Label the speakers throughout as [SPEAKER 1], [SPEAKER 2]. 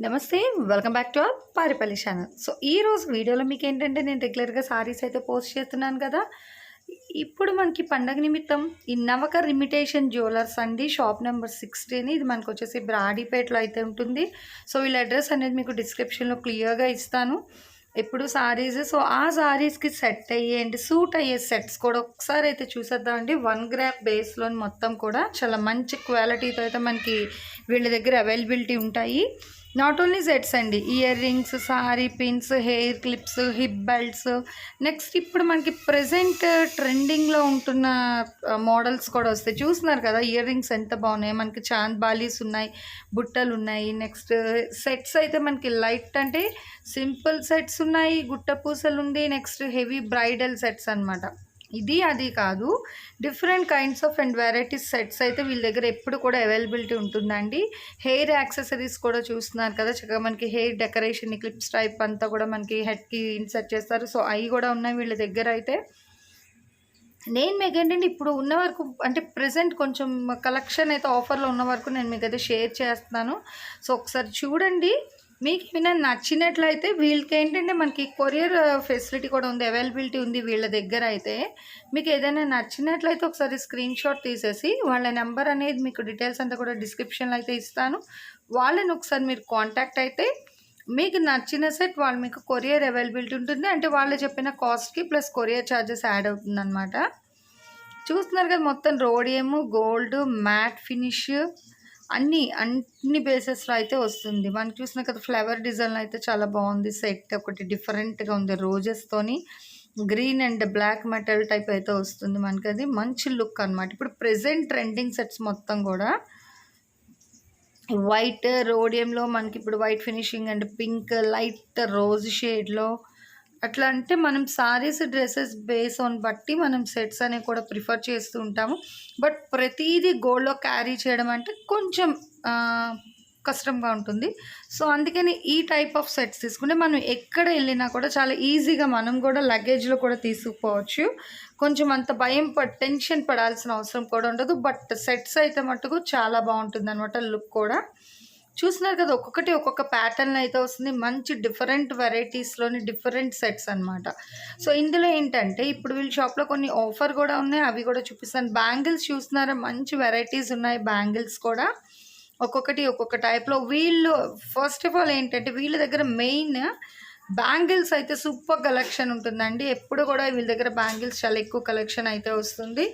[SPEAKER 1] నమస్తే. Welcome back to our Paripalli channel. So ఈరోజు వీడియోలో మీకు ఏంటంటే నేను రెగ్యులర్గా సారీస్ అయితే పోస్ట్ చేస్తున్నాను కదా. ఇప్పుడు మనకి పండగ నిమిత్తం ఈ నవకర్ ఇమిటేషన్ జ్యువెలర్స్ అండి, షాప్ నెంబర్ 16. ఇది మనకు వచ్చేసి బ్రాడీపేటలో అయితే ఉంటుంది. సో వీళ్ళ అడ్రస్ అనేది మీకు డిస్క్రిప్షన్లో క్లియర్గా ఇస్తాను. ఎప్పుడు సారీస్, సో ఆ సారీస్కి సెట్ అయ్యే అండ్ సూట్ అయ్యే సెట్స్ కూడా ఒకసారి అయితే చూసేద్దామండి. 1 గ్రామ్ బేస్లో మొత్తం కూడా చాలా మంచి క్వాలిటీతో అయితే మనకి వీళ్ళ దగ్గర అవైలబిలిటీ ఉంటాయి. నాట్ ఓన్లీ సెట్స్ అండి, ear rings, sorry pins, hair clips, hip belts, next ఇప్పుడు మనకి ప్రజెంట్ ట్రెండింగ్లో ఉంటున్న మోడల్స్ కూడా వస్తాయి. చూస్తున్నారు కదా ఇయర్ రింగ్స్ ఎంత బాగున్నాయి, మనకి చాంద్ బాలీస్ ఉన్నాయి, బుట్టలు ఉన్నాయి. నెక్స్ట్ సెట్స్ అయితే మనకి లైట్ అంటే సింపుల్ సెట్స్ ఉన్నాయి, గుట్ట పూసలు ఉంది, నెక్స్ట్ హెవీ బ్రైడల్ సెట్స్ అనమాట. ఇది అది కాదు, different kinds of and varieties sets అయితే వీళ్ళ దగ్గర ఎప్పుడు కూడా అవైలబిలిటీ ఉంటుందండి. హెయిర్ యాక్సెసరీస్ కూడా చూస్తున్నారు కదా, చక్కగా మనకి హెయిర్ డెకరేషన్ క్లిప్స్ టైప్ అంతా కూడా మనకి హెడ్కి ఇన్సర్ట్ చేస్తారు. సో అవి కూడా ఉన్నాయి వీళ్ళ దగ్గర అయితే. నేను మీకు ఏంటంటే ఇప్పుడు ఉన్న వరకు అంటే ప్రజెంట్ కొంచెం కలెక్షన్ అయితే ఆఫర్లో ఉన్న వరకు నేను మీకు అయితే షేర్ చేస్తున్నాను. సో ఒకసారి చూడండి, మీకు ఏమైనా నచ్చినట్లయితే వీళ్ళకి ఏంటంటే మనకి కొరియర్ ఫెసిలిటీ కూడా ఉంది, అవైలబిలిటీ ఉంది వీళ్ళ దగ్గర అయితే. మీకు ఏదైనా నచ్చినట్లయితే ఒకసారి స్క్రీన్ షాట్ తీసేసి వాళ్ళ నెంబర్ అనేది మీకు డీటెయిల్స్ అంతా కూడా డిస్క్రిప్షన్లో అయితే ఇస్తాను. వాళ్ళని ఒకసారి మీరు కాంటాక్ట్ అయితే మీకు నచ్చిన సెట్ వాళ్ళు మీకు కొరియర్ అవైలబిలిటీ ఉంటుంది. అంటే వాళ్ళు చెప్పిన కాస్ట్కి ప్లస్ కొరియర్ ఛార్జెస్ యాడ్ అవుతుందన్నమాట. చూస్తున్నారు కదా, మొత్తం రోడియం, గోల్డ్, మ్యాట్ ఫినిష్ అన్ని బేసెస్లో అయితే వస్తుంది. మనకి చూసిన కదా ఫ్లవర్ డిజైన్ అయితే చాలా బాగుంది. సెట్ ఒకటి డిఫరెంట్గా ఉంది, రోజెస్తోని green and black metal type అయితే వస్తుంది మనకి. అది మంచి లుక్ అనమాట. ఇప్పుడు ప్రెజెంట్ ట్రెండింగ్ సెట్స్ మొత్తం కూడా వైట్ రోడియంలో మనకి ఇప్పుడు white finishing and pink light rose షేడ్లో అట్లా. అంటే మనం సారీస్ డ్రెస్సెస్ బేస్ ఆన్ బట్టి మనం సెట్స్ అనేవి కూడా ప్రిఫర్ చేస్తూ ఉంటాము. బట్ ప్రతిదీ గోల్డ్లో క్యారీ చేయడం అంటే కొంచెం కష్టంగా ఉంటుంది. సో అందుకని ఈ టైప్ ఆఫ్ సెట్స్ తీసుకుంటే మనం ఎక్కడ వెళ్ళినా కూడా చాలా ఈజీగా మనం కూడా లగేజ్లో కూడా తీసుకుపోవచ్చు. కొంచెం అంత టెన్షన్ పడాల్సిన అవసరం కూడా ఉండదు. బట్ సెట్స్ అయితే మటుకు చాలా బాగుంటుంది అనమాట, లుక్ కూడా. చూస్తున్నారు కదా, ఒక్కొక్క ప్యాటర్న్ అయితే వస్తుంది. మంచి డిఫరెంట్ వెరైటీస్లోని డిఫరెంట్ సెట్స్ అనమాట. సో ఇందులో ఏంటంటే ఇప్పుడు వీళ్ళ షాప్లో కొన్ని ఆఫర్ కూడా ఉన్నాయి, అవి కూడా చూపిస్తాను. బ్యాంగిల్స్ చూస్తున్నారా, మంచి వెరైటీస్ ఉన్నాయి బ్యాంగిల్స్ కూడా. ఒక్కొక్క టైప్లో వీళ్ళు ఫస్ట్ ఆఫ్ ఆల్ ఏంటంటే వీళ్ళ దగ్గర మెయిన్ బ్యాంగిల్స్ అయితే సూపర్ కలెక్షన్ ఉంటుందండి. ఎప్పుడు కూడా వీళ్ళ దగ్గర బ్యాంగిల్స్ చాలా ఎక్కువ కలెక్షన్ అయితే వస్తుంది.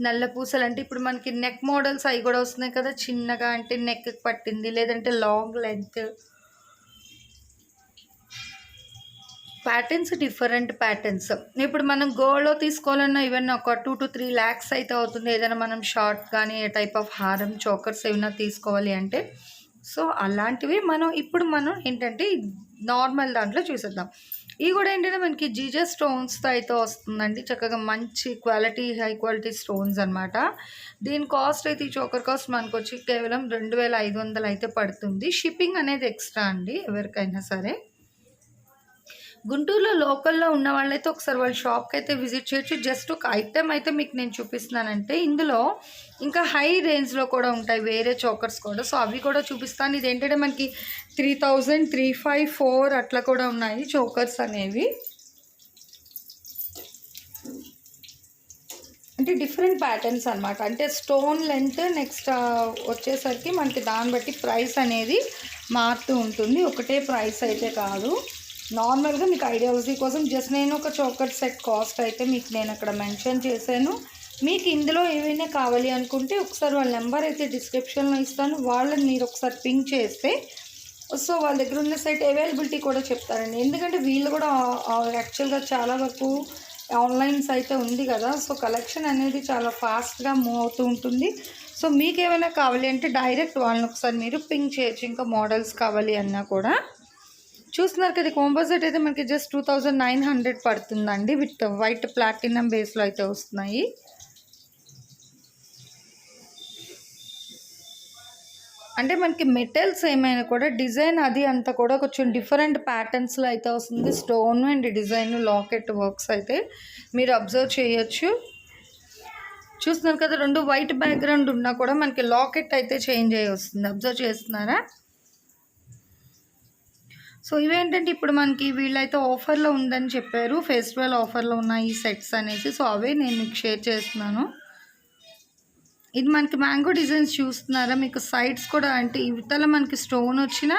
[SPEAKER 1] నల్ల పూసలు అంటే ఇప్పుడు మనకి నెక్ మోడల్స్ అవి కూడా వస్తున్నాయి కదా, చిన్నగా అంటే నెక్ పట్టింది, లేదంటే long length patterns, different patterns. ఇప్పుడు మనం గోల్డ్లో తీసుకోవాలన్నా ఈవెన్ ఒక 2 to 3 lakhs అయితే అవుతుంది. ఏదైనా మనం షార్ట్ కానీ ఏ టైప్ ఆఫ్ హారం, చోకర్స్ ఏమైనా తీసుకోవాలి అంటే. సో అలాంటివి ఇప్పుడు మనం ఏంటంటే నార్మల్ దాంట్లో చూసేద్దాం. ఇవి కూడా ఏంటంటే మనకి జీజస్ స్టోన్స్తో అయితే వస్తుందండి, చక్కగా మంచి క్వాలిటీ, హై క్వాలిటీ స్టోన్స్ అనమాట. దీని కాస్ట్ అయితే ఈ చోకర్ కాస్ట్ మనకు వచ్చి కేవలం 2500 అయితే పడుతుంది. షిప్పింగ్ అనేది ఎక్స్ట్రా అండి ఎవరికైనా సరే. గుంటూరులో లోకల్లో ఉన్న వాళ్ళైతే ఒకసారి వాళ్ళ షాప్కి అయితే విజిట్ చేయొచ్చు. జస్ట్ ఒక ఐటెం అయితే మీకు నేను చూపిస్తున్నానంటే ఇందులో ఇంకా హై రేంజ్లో కూడా ఉంటాయి వేరే చోకర్స్ కూడా. సో అవి కూడా చూపిస్తాను. ఇది ఏంటంటే మనకి 3000, 3500, 4 అట్లా కూడా ఉన్నాయి చోకర్స్ అనేవి. అంటే డిఫరెంట్ ప్యాటర్న్స్ అనమాట. అంటే స్టోన్ లెంత్ నెక్స్ట్ వచ్చేసరికి మనకి దాన్ని బట్టి ప్రైస్ అనేది మారుతూ ఉంటుంది, ఒకటే ప్రైస్ అయితే కాదు. నార్మల్గా మీకు ఐడియాలజీ కోసం జస్ట్ నేను ఒక చోకర్ సెట్ కాస్ట్ అయితే మీకు నేను అక్కడ మెన్షన్ చేశాను. మీకు ఇందులో ఏవైనా కావాలి అనుకుంటే ఒకసారి వాళ్ళ నెంబర్ అయితే డిస్క్రిప్షన్లో ఇస్తాను, వాళ్ళని మీరు ఒకసారి పింక్ చేస్తే సో వాళ్ళ దగ్గర ఉన్న సెట్ అవైలబిలిటీ కూడా చెప్తారండి. ఎందుకంటే వీళ్ళు కూడా యాక్చువల్గా చాలా వరకు ఆన్లైన్స్ అయితే ఉంది కదా, సో కలెక్షన్ అనేది చాలా ఫాస్ట్గా మూవ్ అవుతూ ఉంటుంది. సో మీకు ఏమైనా కావాలి అంటే డైరెక్ట్ వాళ్ళని ఒకసారి మీరు పింక్ చేయొచ్చు, ఇంకా మోడల్స్ కావాలి అన్నా కూడా. చూస్తున్నారు కదా, కాంపోజిట్ అయితే మనకి జస్ట్ 2900 పడుతుందండి. విత్ వైట్ ప్లాటినం బేస్లో అయితే వస్తున్నాయి. అంటే మనకి మెటల్స్ ఏమైనా కూడా డిజైన్ అది అంతా కూడా కొంచెం డిఫరెంట్ ప్యాటర్న్స్లో అయితే వస్తుంది. Stone and design locket works అయితే మీరు అబ్జర్వ్ చేయొచ్చు. చూస్తున్నారు కదా, 2 వైట్ బ్యాక్గ్రౌండ్ ఉన్నా కూడా మనకి లాకెట్ అయితే చేంజ్ అయ్యి వస్తుంది. అబ్జర్వ్ చేస్తున్నారా? సో ఇవేంటంటే ఇప్పుడు మనకి వీళ్ళైతే ఆఫర్లో ఉందని చెప్పారు, ఫెస్టివల్ ఆఫర్లో ఉన్నాయి ఈ సెట్స్ అనేసి. సో అవే నేను మీకు షేర్ చేస్తున్నాను. ఇది మనకి మ్యాంగో డిజైన్స్ చూస్తున్నారా? మీకు సైడ్స్ కూడా అంటే ఇవతల మనకి స్టోన్ వచ్చిన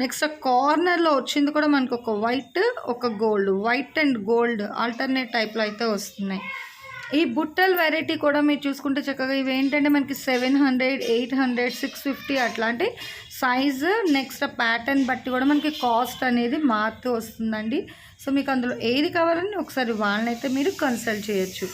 [SPEAKER 1] నెక్స్ట్ కార్నర్లో వచ్చింది కూడా మనకి ఒక వైట్ ఒక gold, white and gold alternate టైప్లో అయితే వస్తున్నాయి. ఈ బుట్టల్ వెరైటీ కూడా మీరు చూసుకుంటే చక్కగా ఇవి ఏంటంటే మనకి 700, 800, 650 అట్లా అంటే సైజు నెక్స్ట్ ప్యాటర్న్ బట్టి కూడా మనకి కాస్ట్ అనేది మారుతూ వస్తుందండి. సో మీకు అందులో ఏది కావాలని ఒకసారి వాళ్ళనైతే మీరు కన్సల్ట్ చేయొచ్చు.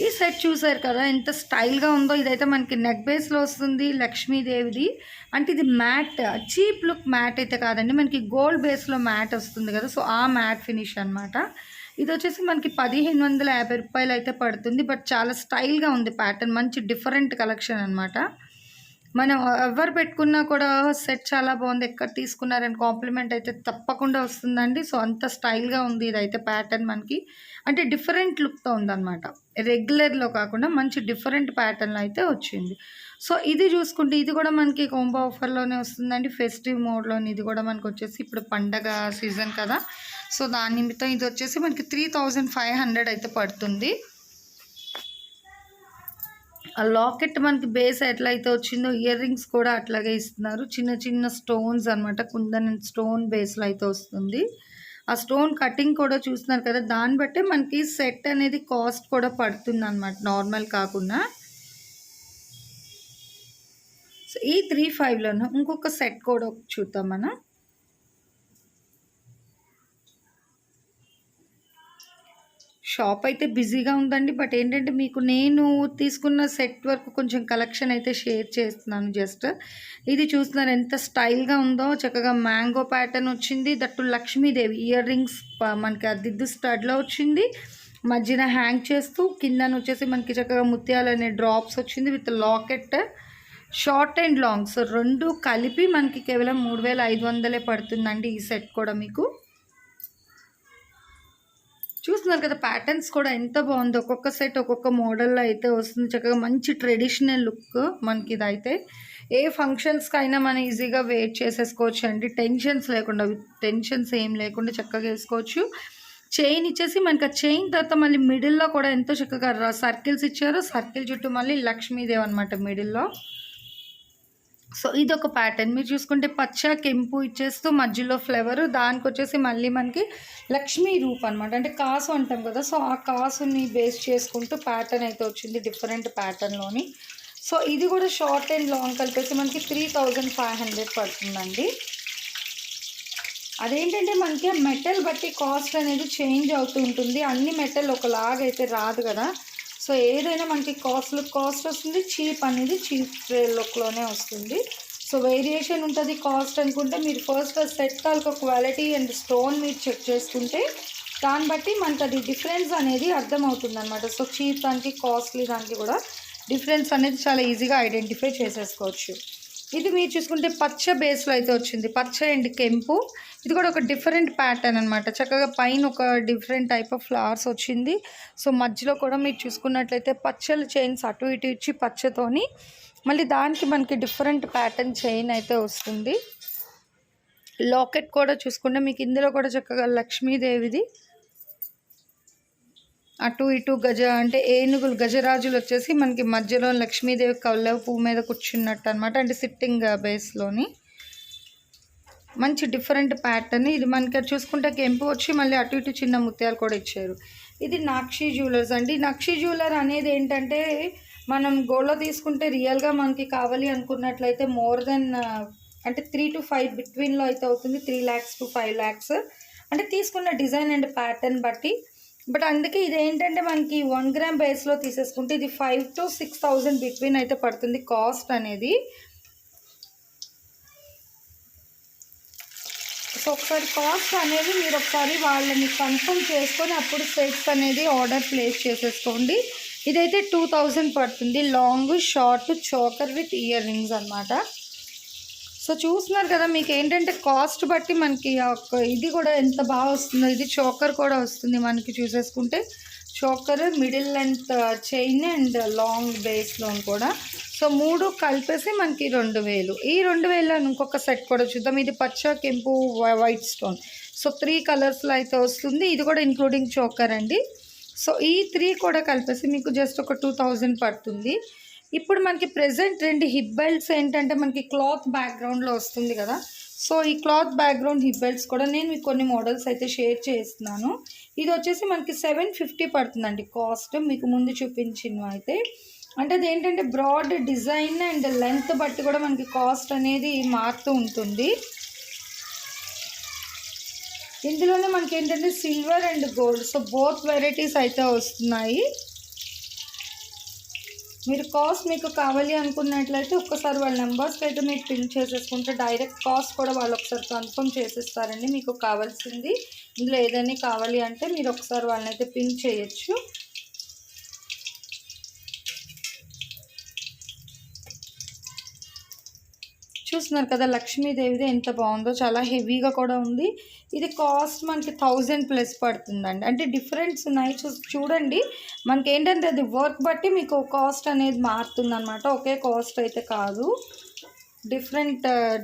[SPEAKER 1] ఈ సెట్ చూసారు కదా ఎంత స్టైల్గా ఉందో. ఇదైతే మనకి నెక్ బేస్లో వస్తుంది, లక్ష్మీదేవిది. అంటే ఇది మ్యాట్, చీప్ లుక్ మ్యాట్ అయితే కాదండి, మనకి గోల్డ్ బేస్లో మ్యాట్ వస్తుంది కదా, సో ఆ మ్యాట్ ఫినిష్ అనమాట. ఇది వచ్చేసి మనకి 1550 రూపాయలు అయితే పడుతుంది. బట్ చాలా స్టైల్గా ఉంది ప్యాటర్న్, మంచి డిఫరెంట్ కలెక్షన్ అనమాట. మనం ఎవరు పెట్టుకున్నా కూడా సెట్ చాలా బాగుంది, ఎక్కడ తీసుకున్నారని కాంప్లిమెంట్ అయితే తప్పకుండా వస్తుందండి. సో అంత స్టైల్గా ఉంది ఇదైతే ప్యాటర్న్ మనకి, అంటే డిఫరెంట్ లుక్తో ఉందన్నమాట. రెగ్యులర్లో కాకుండా మంచి డిఫరెంట్ ప్యాటర్న్లో అయితే వచ్చింది. సో ఇది చూసుకుంటే ఇది కూడా మనకి కాంబో ఆఫర్లోనే వస్తుందండి, ఫెస్టివ్ మోడ్లోని. ఇది కూడా మనకు వచ్చేసి ఇప్పుడు పండగ సీజన్ కదా, సో దాని నిమిత్తం ఇది వచ్చేసి మనకి 3500 అయితే పడుతుంది. ఆ లాకెట్ మనకి బేస్ ఎట్లయితే వచ్చిందో ఇయర్ రింగ్స్ కూడా అట్లాగే ఇస్తున్నారు, చిన్న చిన్న స్టోన్స్ అనమాట, కుందన్ స్టోన్ బేస్లో అయితే వస్తుంది. ఆ స్టోన్ కటింగ్ కూడా చూస్తున్నారు కదా, దాన్ని బట్టే మనకి సెట్ అనేది కాస్ట్ కూడా పడుతుంది అనమాట, నార్మల్ కాకుండా. సో ఈ 3500లోనూ ఇంకొక సెట్ కూడా చూద్దాం మనం. షాప్ అయితే బిజీగా ఉందండి, బట్ ఏంటంటే మీకు నేను తీసుకున్న సెట్ వరకు కొంచెం కలెక్షన్ అయితే షేర్ చేస్తున్నాను జస్ట్. ఇది చూస్తున్నారు ఎంత స్టైల్గా ఉందో, చక్కగా మ్యాంగో ప్యాటర్న్ వచ్చింది, దట్టు లక్ష్మీదేవి ఇయర్ రింగ్స్ మనకి అద్దిద్దు స్టడ్లో వచ్చింది, మధ్యన హ్యాంగ్ చేస్తూ కిందన వచ్చేసి మనకి చక్కగా ముత్యాలు అనే డ్రాప్స్ వచ్చింది with locket, short and long. So రెండు కలిపి మనకి కేవలం 3500 పడుతుందండి ఈ సెట్ కూడా. మీకు చూస్తున్నారు కదా ప్యాటర్న్స్ కూడా ఎంత బాగుందో, ఒక్కొక్క సెట్ ఒక్కొక్క మోడల్లో అయితే వస్తుంది, చక్కగా మంచి ట్రెడిషనల్ లుక్ మనకి. ఇదైతే ఏ ఫంక్షన్స్కి అయినా మనం ఈజీగా వెయిట్ చేసేసుకోవచ్చు అండి, టెన్షన్స్ లేకుండా, టెన్షన్స్ ఏం లేకుండా చక్కగా వేసుకోవచ్చు. చైన్ ఇచ్చేసి మనకి ఆ చైన్ తర్వాత మళ్ళీ మిడిల్లో కూడా ఎంతో చక్కగా సర్కిల్స్ ఇచ్చారు, సర్కిల్ చుట్టూ మళ్ళీ లక్ష్మీదేవి అనమాట మిడిల్లో. సో ఇది ఒక ప్యాటర్న్ మీరు చూసుకుంటే పచ్చ కెంపు ఇచ్చేస్తూ మధ్యలో ఫ్లవర్, దానికి వచ్చేసి మళ్ళీ మనకి లక్ష్మీ రూప్ అనమాట, అంటే కాసు అంటాం కదా, సో ఆ కాసుని బేస్ చేసుకుంటూ ప్యాటర్న్ అయితే వచ్చింది డిఫరెంట్ ప్యాటర్న్లోని. సో ఇది కూడా షార్ట్ అండ్ లాంగ్ కలిపేసి మనకి 3500 పడుతుందండి. అదేంటంటే మనకి మెటల్ బట్టి కాస్ట్ అనేది చేంజ్ అవుతూ ఉంటుంది, అన్ని మెటల్ ఒకలాగైతే రాదు కదా, సో ఏదైనా మనకి కాస్ట్ వస్తుంది, చీప్ అనేది చీప్ లుక్లోనే వస్తుంది. సో వేరియేషన్ ఉంటుంది కాస్ట్ అనుకుంటే మీరు first set taluka quality and stone మీరు చెక్ చేసుకుంటే దాన్ని బట్టి మనకి అది డిఫరెన్స్ అనేది అర్థమవుతుంది అనమాట. సో చీప్ దానికి కాస్ట్లీ దానికి కూడా డిఫరెన్స్ అనేది చాలా ఈజీగా ఐడెంటిఫై చేసేసుకోవచ్చు. ఇది మీరు చూసుకుంటే పచ్చ బేస్లో అయితే వచ్చింది, పచ్చ అండ్ కెంపు. ఇది కూడా ఒక డిఫరెంట్ ప్యాటర్న్ అనమాట, చక్కగా పైన ఒక డిఫరెంట్ టైప్ ఆఫ్ ఫ్లవర్స్ వచ్చింది. సో మధ్యలో కూడా మీరు చూసుకున్నట్లయితే పచ్చల చైన్స్ అటు ఇటు ఇచ్చి పచ్చతోని మళ్ళీ దానికి మనకి డిఫరెంట్ ప్యాటర్న్ చైన్ అయితే వస్తుంది. లాకెట్ కూడా చూసుకుంటే మీకు ఇందులో కూడా చక్కగా లక్ష్మీదేవిది అటు ఇటు అంటే ఏనుగులు గజరాజులు వచ్చేసి మనకి మధ్యలో లక్ష్మీదేవి కళ్ళ పువ్వు మీద కూర్చున్నట్టు అనమాట, అంటే సిట్టింగ్ బేస్లోని మంచి డిఫరెంట్ ప్యాటర్న్. ఇది మనకి చూసుకుంటే కెంపు వచ్చి మళ్ళీ అటు ఇటు చిన్న ముత్యాలు కూడా ఇచ్చారు. ఇది నక్షి జ్యువెలర్స్ అండి. నక్షి జ్యువెలర్ అనేది ఏంటంటే మనం గోల్డ్లో తీసుకుంటే రియల్గా మనకి కావాలి అనుకున్నట్లయితే మోర్ దెన్ అంటే 3 to 5 బిట్వీన్లో అయితే అవుతుంది, 3 lakhs to 5 lakhs అంటే తీసుకున్న డిజైన్ అండ్ ప్యాటర్న్ బట్టి. బట్ అందుకే ఇది ఏంటంటే మనకి 1 gram బేస్లో తీసేసుకుంటే ఇది 5 to 6000 బిట్వీన్ అయితే పడుతుంది కాస్ట్ అనేది. సో ఒకసారి కాస్ట్ అనేది మీరు ఒకసారి వాళ్ళని కన్ఫర్మ్ చేసుకొని అప్పుడు సెట్స్ అనేది ఆర్డర్ ప్లేస్ చేసేసుకోండి. ఇదైతే 2000 పడుతుంది, long short choker with ear rings అనమాట. సో చూస్తున్నారు కదా మీకు ఏంటంటే కాస్ట్ బట్టి మనకి ఇది కూడా ఎంత బాగా వస్తుందో. ఇది చోకర్ కూడా వస్తుంది మనకి చూసేసుకుంటే, choker, middle length chain and long బేస్లో కూడా. సో 3 కలిపేసి మనకి 2000. ఈ 2000లో ఇంకొక సెట్ కూడా చూద్దాం. ఇది పచ్చ, కెంపు, వైట్ స్టోన్. సో 3 కలర్స్లో అయితే వస్తుంది. ఇది కూడా ఇంక్లూడింగ్ చోకర్ అండి. సో ఈ 3 కూడా కలిపేసి మీకు జస్ట్ ఒక 2000 పడుతుంది. ఇప్పుడు మనకి ప్రెజెంట్ 2 హిప్ బెల్ట్స్ ఏంటంటే మనకి క్లాత్ బ్యాక్గ్రౌండ్లో వస్తుంది కదా. సో ఈ క్లాత్ బ్యాక్గ్రౌండ్ హిప్ బెల్ట్స్ కూడా నేను మీకు కొన్ని మోడల్స్ అయితే షేర్ చేస్తున్నాను. ఇది వచ్చేసి మనకి 750 పడుతుందండి కాస్ట్. మీకు ముందు చూపించినవి అయితే అంటే అది ఏంటంటే బ్రాడ్ డిజైన్ అండ్ లెంత్ బట్టి కూడా మనకి కాస్ట్ అనేది మారుతూ ఉంటుంది. ఇందులోనే మనకి ఏంటంటే silver and gold, so both varieties అయితే వస్తున్నాయి. మీరు కాస్ట్ మీకు కావాలి అనుకున్నట్లయితే ఒక్కసారి వాళ్ళ నెంబర్స్కి అయితే మీరు పిన్ చేసేసుకుంటే డైరెక్ట్ కాస్ట్ కూడా వాళ్ళు ఒకసారి కన్ఫర్మ్ చేసేస్తారండి. మీకు కావాల్సింది ఇందులో ఏదైనా కావాలి అంటే మీరు ఒకసారి వాళ్ళని అయితే పిన్ చేయొచ్చు. చూస్తున్నారు కదా లక్ష్మీదేవిది ఎంత బాగుందో, చాలా హెవీగా కూడా ఉంది. ఇది కాస్ట్ మనకి 1000+ పడుతుందండి. అంటే డిఫరెన్స్ ఉన్నాయి చూడండి. మనకి ఏంటంటే అది వర్క్ బట్టి మీకు కాస్ట్ అనేది మారుతుంది అనమాట. ఒకే కాస్ట్ అయితే కాదు,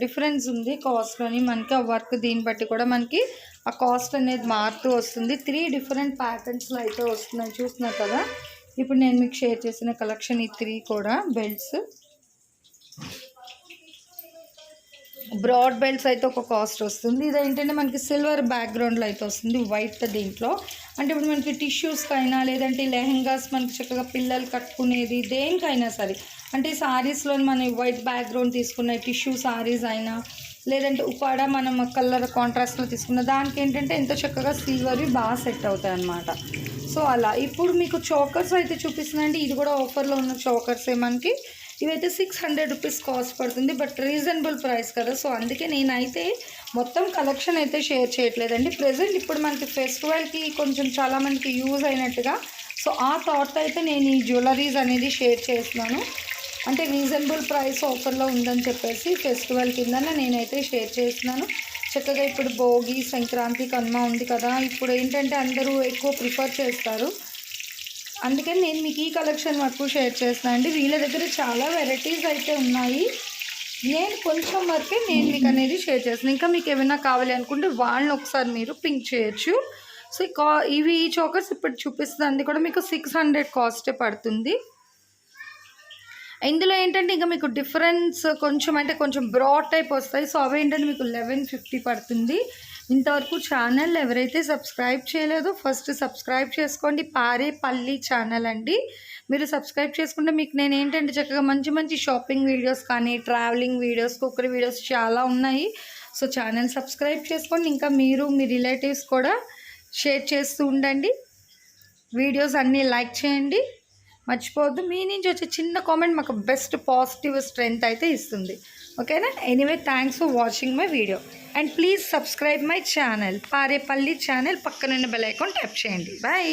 [SPEAKER 1] డిఫరెన్స్ ఉంది కాస్ట్లోని. మనకి ఆ వర్క్ దీన్ని బట్టి కూడా మనకి ఆ కాస్ట్ అనేది మారుతూ వస్తుంది. 3 డిఫరెంట్ ప్యాటర్న్స్లో అయితే వస్తున్నాయి. చూస్తున్నారు కదా ఇప్పుడు నేను మీకు షేర్ చేసిన కలెక్షన్ ఈ 3 కూడా బెల్ట్స్. బ్రాడ్ బెల్ట్స్ అయితే ఒక కాస్ట్ వస్తుంది. ఇది ఏంటంటే మనకి సిల్వర్ బ్యాక్గ్రౌండ్లో అయితే వస్తుంది, వైట్ దీంట్లో. అంటే ఇప్పుడు మనకి టిష్యూస్కైనా లేదంటే లెహెంగాస్ మనకి చక్కగా పిల్లలు కట్టుకునేది దేనికైనా సరే, అంటే సారీస్లో మనం వైట్ బ్యాక్గ్రౌండ్ తీసుకున్న టిష్యూ సారీస్ అయినా లేదంటే ఉపాడ మనం కలర్ కాంట్రాస్ట్లో తీసుకున్న దానికి ఏంటంటే ఎంతో చక్కగా సిల్వర్వి బాగా సెట్ అవుతాయి అన్నమాట. సో అలా ఇప్పుడు మీకు చోకర్స్ అయితే చూపిస్తున్నాయండి. ఇది కూడా ఆఫర్లో ఉన్న చోకర్సే మనకి. ఇవైతే 600 రూపీస్ కాస్ట్ పడుతుంది, బట్ రీజనబుల్ ప్రైస్ కదా. సో అందుకే నేనైతే మొత్తం కలెక్షన్ అయితే షేర్ చేయట్లేదండి. ప్రెజెంట్ ఇప్పుడు మనకి ఫెస్టివల్కి కొంచెం చాలామందికి యూజ్ అయినట్టుగా, సో ఆ థాట్ అయితే నేను ఈ జ్యువెలరీస్ అనేది షేర్ చేస్తున్నాను. అంటే రీజనబుల్ ప్రైస్ ఆఫర్లో ఉందని చెప్పేసి ఫెస్టివల్ కింద నేనైతే షేర్ చేస్తున్నాను. చక్కగా ఇప్పుడు భోగి, సంక్రాంతి, కనుమ ఉంది కదా. ఇప్పుడు ఏంటంటే అందరూ ఎక్కువ ప్రిఫర్ చేస్తారు, అందుకని నేను మీకు ఈ కలెక్షన్ వరకు షేర్ చేస్తాను అండి. వీళ్ళ దగ్గర చాలా వెరైటీస్ అయితే ఉన్నాయి. నేను కొంచెం వరకే నేను మీకు అనేది షేర్ చేస్తాను. ఇంకా మీకు ఏమైనా కావాలి అనుకుంటే వాళ్ళని ఒకసారి మీరు పింక్ చేయొచ్చు. సో ఇవి ఈ చోకర్స్ ఇప్పుడు చూపిస్తుంది కూడా మీకు 600 కాస్టే పడుతుంది. ఇందులో ఏంటంటే ఇంకా మీకు డిఫరెన్స్ కొంచెం అంటే కొంచెం బ్రాడ్ టైప్ వస్తాయి. సో అవి ఏంటంటే మీకు 1150 పడుతుంది. ఇంతవరకు ఛానల్ ఎవరైతే సబ్స్క్రైబ్ చేయలేదో ఫస్ట్ సబ్స్క్రైబ్ చేసుకోండి. పారేపల్లి ఛానల్ అండి. మీరు సబ్స్క్రైబ్ చేసుకుంటే మీకు నేను ఏంటంటే చక్కగా మంచి మంచి షాపింగ్ వీడియోస్ కానీ ట్రావెలింగ్ వీడియోస్, కుక్కరీ వీడియోస్ చాలా ఉన్నాయి. సో ఛానల్ సబ్స్క్రైబ్ చేసుకోండి. ఇంకా మీరు మీ రిలేటివ్స్ కూడా షేర్ చేస్తూ ఉండండి. వీడియోస్ అన్నీ లైక్ చేయండి, మర్చిపోవద్దు. మీ నుంచి వచ్చే చిన్న కామెంట్ మాకు బెస్ట్ పాజిటివ్ స్ట్రెంగ్త్ అయితే ఇస్తుంది. ఓకేనా? Anyway thanks for watching my video and please subscribe my channel Parepalli channel. పక్కనున్న బెల్ ఐకాన్ ట్యాప్ చేయండి. బాయ్.